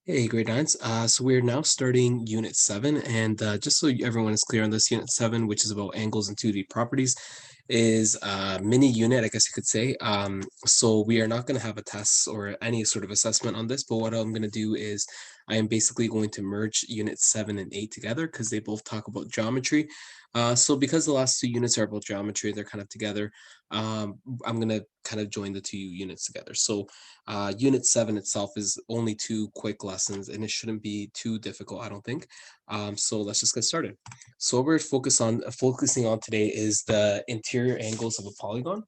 Hey, grade nines. So we're now starting Unit 7, and just so everyone is clear on this, Unit 7, which is about angles and 2D properties, is a mini unit, I guess you could say. So we are not going to have a test or any sort of assessment on this, but what I'm going to do is I am basically going to merge Unit 7 and 8 together because they both talk about geometry. So because the last two units are about geometry, they're kind of together. I'm going to kind of join the two units together. So Unit 7 itself is only two quick lessons and it shouldn't be too difficult, I don't think. So let's just get started. So what we're focusing on today is the interior angles of a polygon.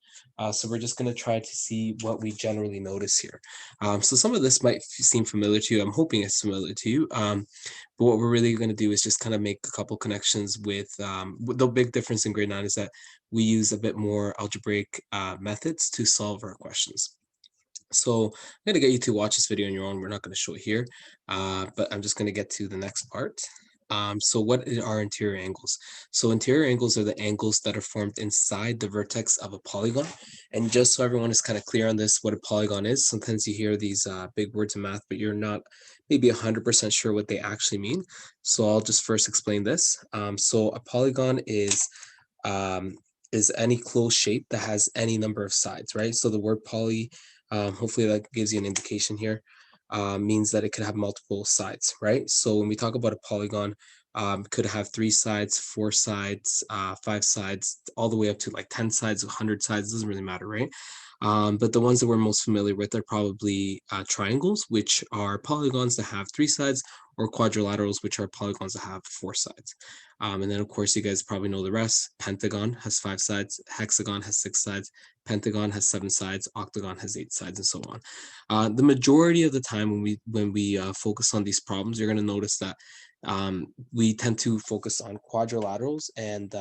So we're just going to try to see what we generally notice here. So some of this might seem familiar to you. I'm hoping it's familiar to you. But what we're really going to do is just kind of make a couple connections with the big difference in grade 9 is that we use a bit more algebraic methods to solve our questions. So I'm going to get you to watch this video on your own. We're not going to show it here, but I'm just going to get to the next part. So what are interior angles? So interior angles are the angles that are formed inside the vertex of a polygon. And just so everyone is kind of clear on this, what a polygon is, sometimes you hear these big words in math, but you're not maybe 100% sure what they actually mean. So I'll just first explain this. So a polygon um, is any closed shape that has any number of sides, right? So the word poly, hopefully that gives you an indication here, means that it could have multiple sides, right? So when we talk about a polygon, it could have 3 sides, 4 sides, 5 sides, all the way up to like 10 sides, 100 sides, doesn't really matter, right? But the ones that we're most familiar with are probably triangles, which are polygons that have 3 sides, or quadrilaterals, which are polygons that have 4 sides. And then, of course, you guys probably know the rest. Pentagon has 5 sides, hexagon has 6 sides, pentagon has 7 sides, octagon has 8 sides, and so on. The majority of the time when we focus on these problems, you're going to notice that we tend to focus on quadrilaterals and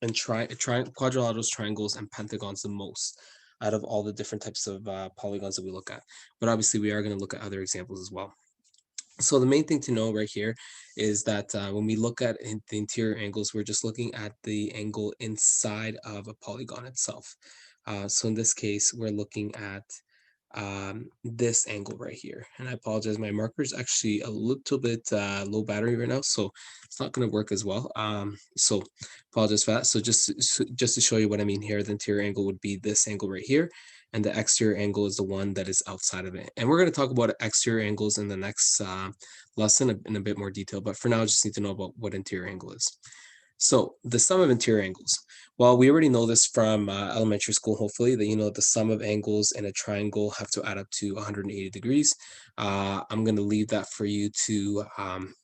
quadrilaterals, triangles, and pentagons the most out of all the different types of polygons that we look at. But obviously, we are going to look at other examples as well. So the main thing to know right here is that when we look at the interior angles, we're just looking at the angle inside of a polygon itself. So in this case, we're looking at this angle right here. And I apologize, my marker is actually a little bit low battery right now, so it's not going to work as well. So apologize for that. So just to show you what I mean here, the interior angle would be this angle right here, and the exterior angle is the one that is outside of it. And we're going to talk about exterior angles in the next lesson in a bit more detail, but for now, just need to know about what interior angle is. So the sum of interior angles. Well, we already know this from elementary school, hopefully, that you know the sum of angles in a triangle have to add up to 180 degrees. I'm going to leave that for you to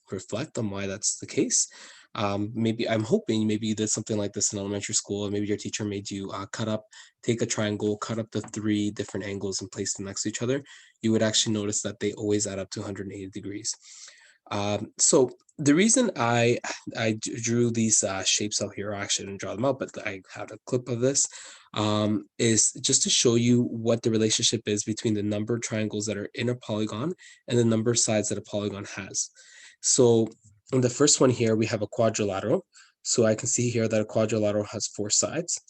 reflect on why that's the case. Maybe I'm hoping maybe you did something like this in elementary school. Maybe your teacher made you take a triangle, cut up the 3 different angles and place them next to each other. You would actually notice that they always add up to 180 degrees. So the reason I drew these shapes out here, I actually didn't draw them out, but I had a clip of this, is just to show you what the relationship is between the number of triangles that are in a polygon and the number of sides that a polygon has. So in the first one here, we have a quadrilateral. So I can see here that a quadrilateral has 4 sides.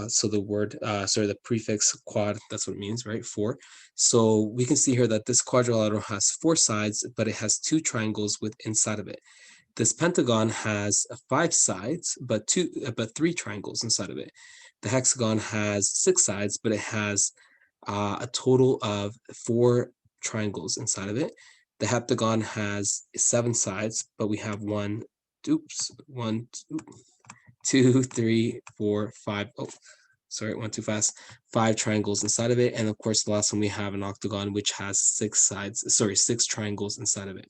So the prefix quad, that's what it means, right? 4. So we can see here that this quadrilateral has 4 sides, but it has 2 triangles with inside of it. This pentagon has 5 sides, but 3 triangles inside of it. The hexagon has 6 sides, but it has a total of 4 triangles inside of it. The heptagon has 7 sides, but we have one, two, three, four, five. Oh, sorry, went too fast. 5 triangles inside of it. And of course, the last one we have an octagon, which has 6 triangles inside of it.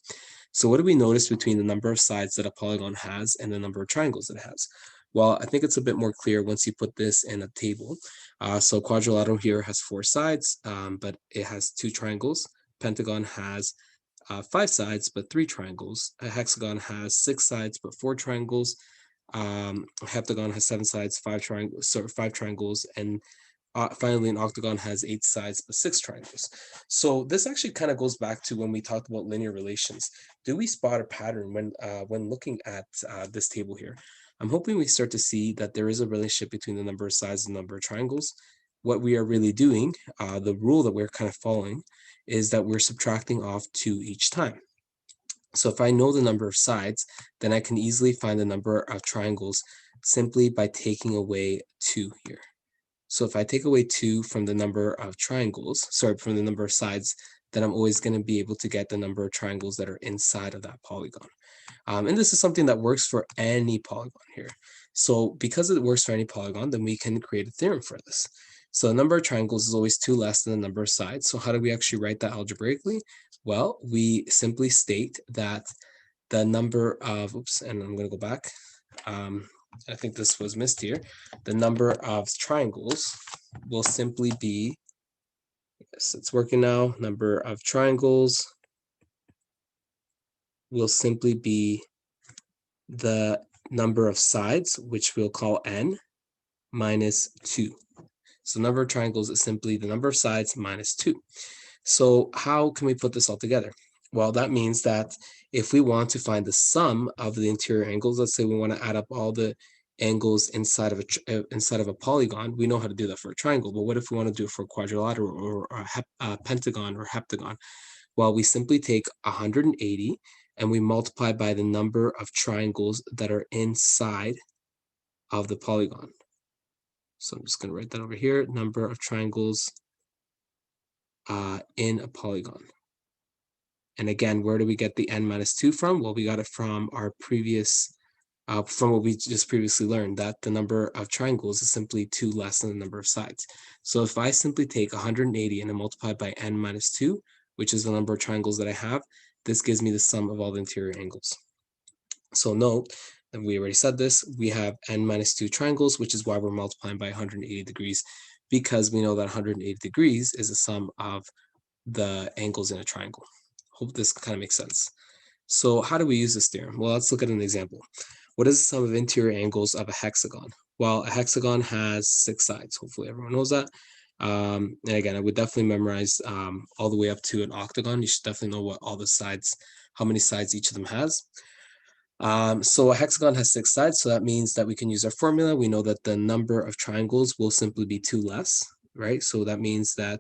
So what do we notice between the number of sides that a polygon has and the number of triangles that it has? Well, I think it's a bit more clear once you put this in a table. So quadrilateral here has 4 sides, but it has 2 triangles. Pentagon has 5 sides, but 3 triangles. A hexagon has 6 sides, but 4 triangles. Heptagon has 7 sides, 5 triangles, and finally an octagon has 8 sides but 6 triangles. So this actually kind of goes back to when we talked about linear relations. Do we spot a pattern when looking at this table here? I'm hoping we start to see that there is a relationship between the number of sides and the number of triangles. what we are really doing, the rule that we're kind of following, is that we're subtracting off 2 each time. So if I know the number of sides, then I can easily find the number of triangles simply by taking away 2 here. So if I take away 2 from the number of triangles, sorry, from the number of sides, then I'm always going to be able to get the number of triangles that are inside of that polygon. And this is something that works for any polygon here. So because it works for any polygon, then we can create a theorem for this. So the number of triangles is always 2 less than the number of sides. So how do we actually write that algebraically? Well, we simply state that the number of, oops, and I'm going to go back. I think this was missed here. The number of triangles will simply be, yes, it's working now. Number of triangles will simply be the number of sides, which we'll call n, minus 2. So number of triangles is simply the number of sides minus 2. So how can we put this all together? Well, that means that if we want to find the sum of the interior angles, let's say we want to add up all the angles inside of a polygon, we know how to do that for a triangle. But what if we want to do it for a quadrilateral or a pentagon or heptagon? Well, we simply take 180 and we multiply by the number of triangles that are inside of the polygon. So I'm just going to write that over here, number of triangles in a polygon. And again, where do we get the n minus 2 from? Well, we got it from our previous, from what we just previously learned, that the number of triangles is simply 2 less than the number of sides. So if I simply take 180 and I multiply by n minus 2, which is the number of triangles that I have, this gives me the sum of all the interior angles. So note, and we already said this, we have n minus 2 triangles, which is why we're multiplying by 180 degrees, because we know that 180 degrees is the sum of the angles in a triangle. Hope this kind of makes sense. So how do we use this theorem? Well, let's look at an example. What is the sum of interior angles of a hexagon? Well, a hexagon has 6 sides. Hopefully everyone knows that. And again, I would definitely memorize all the way up to an octagon. You should definitely know what all the sides, how many sides each of them has. So a hexagon has 6 sides, so that means that we can use our formula. We know that the number of triangles will simply be 2 less, right? So that means that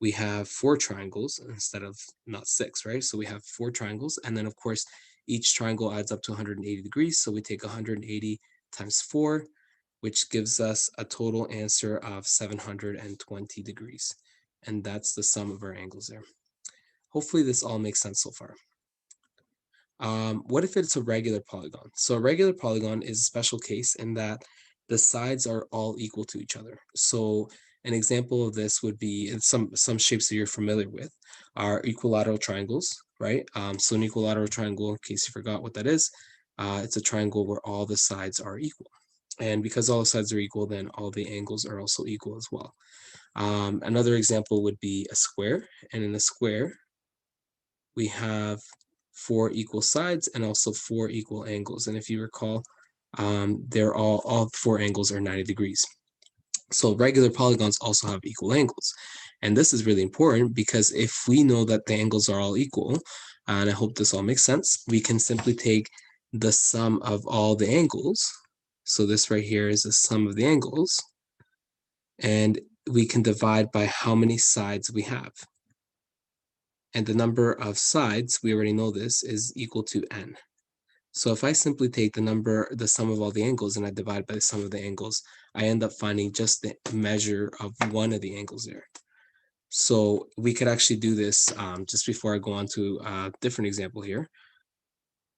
we have 4 triangles instead of not 6, right? So we have 4 triangles, and then of course, each triangle adds up to 180 degrees. So we take 180 times 4, which gives us a total answer of 720 degrees. And that's the sum of our angles there. Hopefully this all makes sense so far. What if it's a regular polygon? So a regular polygon is a special case in that the sides are all equal to each other. So an example of this would be, in some shapes that you're familiar with are equilateral triangles, right? So an equilateral triangle, in case you forgot what that is, it's a triangle where all the sides are equal. And because all the sides are equal, then all the angles are also equal as well. Another example would be a square. And in a square, we have 4 equal sides and also 4 equal angles. And if you recall, they're all 4 angles are 90 degrees. So regular polygons also have equal angles. And this is really important because if we know that the angles are all equal, and I hope this all makes sense, we can simply take the sum of all the angles. So this right here is the sum of the angles. And we can divide by how many sides we have. And the number of sides, we already know this, is equal to n. So if I simply take the sum of all the angles, and I divide by the sum of the angles, I end up finding just the measure of one of the angles there. So we could actually do this just before I go on to a different example here.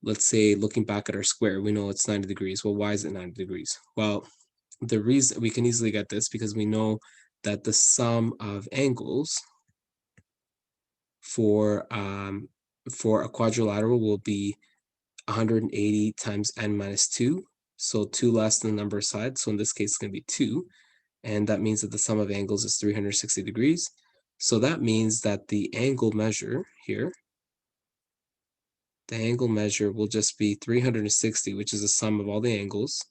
Let's say looking back at our square, we know it's 90 degrees. Well, why is it 90 degrees? Well, the reason we can easily get this because we know that the sum of angles for a quadrilateral will be 180 times n minus 2. So 2 less than the number of sides. So in this case, it's going to be 2. And that means that the sum of angles is 360 degrees. So that means that the angle measure here, the angle measure will just be 360, which is the sum of all the angles,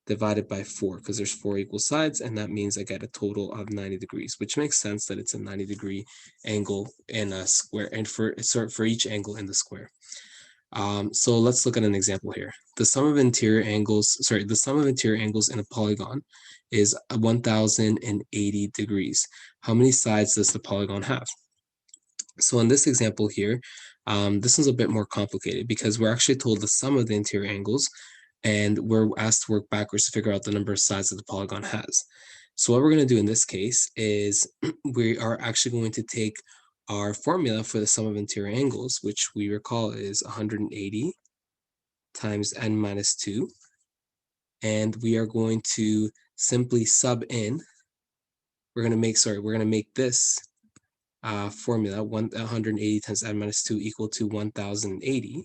divided by 4, because there's 4 equal sides, and that means I get a total of 90 degrees, which makes sense that it's a 90-degree angle in a square, and for each angle in the square. So let's look at an example here. The sum of interior angles in a polygon is 1080 degrees. How many sides does the polygon have? So in this example here, this is a bit more complicated because we're actually told the sum of the interior angles, and we're asked to work backwards to figure out the number of sides that the polygon has. So what we're going to do in this case is we are actually going to take our formula for the sum of interior angles, which we recall is 180 times n minus 2. And we are going to simply sub in. We're going to make this formula 180 times n minus 2 equal to 1080.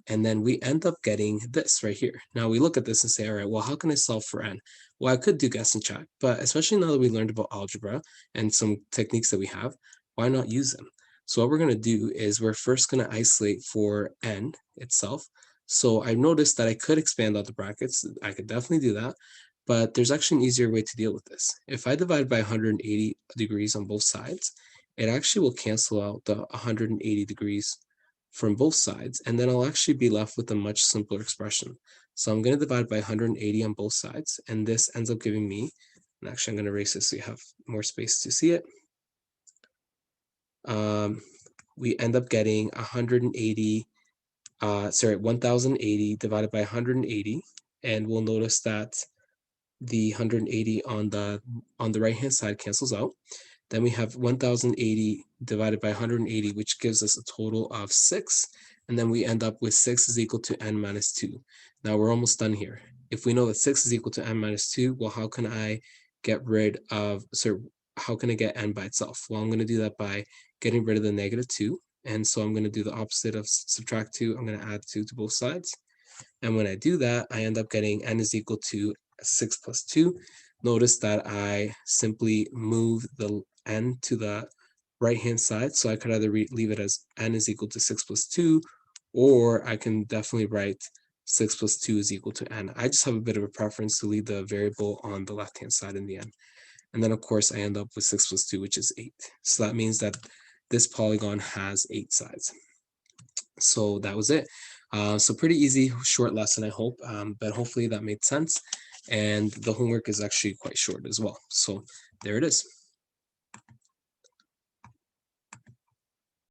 And then we end up getting this right here. Now we look at this and say, all right, well, how can I solve for n? Well, I could do guess and check, but especially now that we learned about algebra and some techniques that we have, why not use them? So what we're going to do is we're first going to isolate for n itself. So I noticed that I could expand out the brackets. I could definitely do that, but there's actually an easier way to deal with this. If I divide by 180 degrees on both sides, it actually will cancel out the 180 degrees from both sides, and then I'll actually be left with a much simpler expression. So I'm going to divide by 180 on both sides, and this ends up giving me, and actually I'm going to erase this so you have more space to see it. We end up getting 1080 divided by 180, and we'll notice that the 180 on the right hand side cancels out. Then we have 1080 divided by 180, which gives us a total of 6. And then we end up with 6 is equal to n minus 2. Now we're almost done here. If we know that 6 is equal to n minus 2, well, how can I get n by itself? Well, I'm going to do that by getting rid of the negative 2. And so I'm going to do the opposite of subtract 2. I'm going to add 2 to both sides. And when I do that, I end up getting n is equal to 6 plus 2. Notice that I simply move the n to the right-hand side. So I could either leave it as n is equal to 6 plus 2, or I can definitely write 6 plus 2 is equal to n. I just have a bit of a preference to leave the variable on the left-hand side in the end. And then, of course, I end up with 6 plus 2, which is 8. So that means that this polygon has 8 sides. So that was it. So pretty easy, short lesson, I hope, but hopefully that made sense. And the homework is actually quite short as well. So there it is.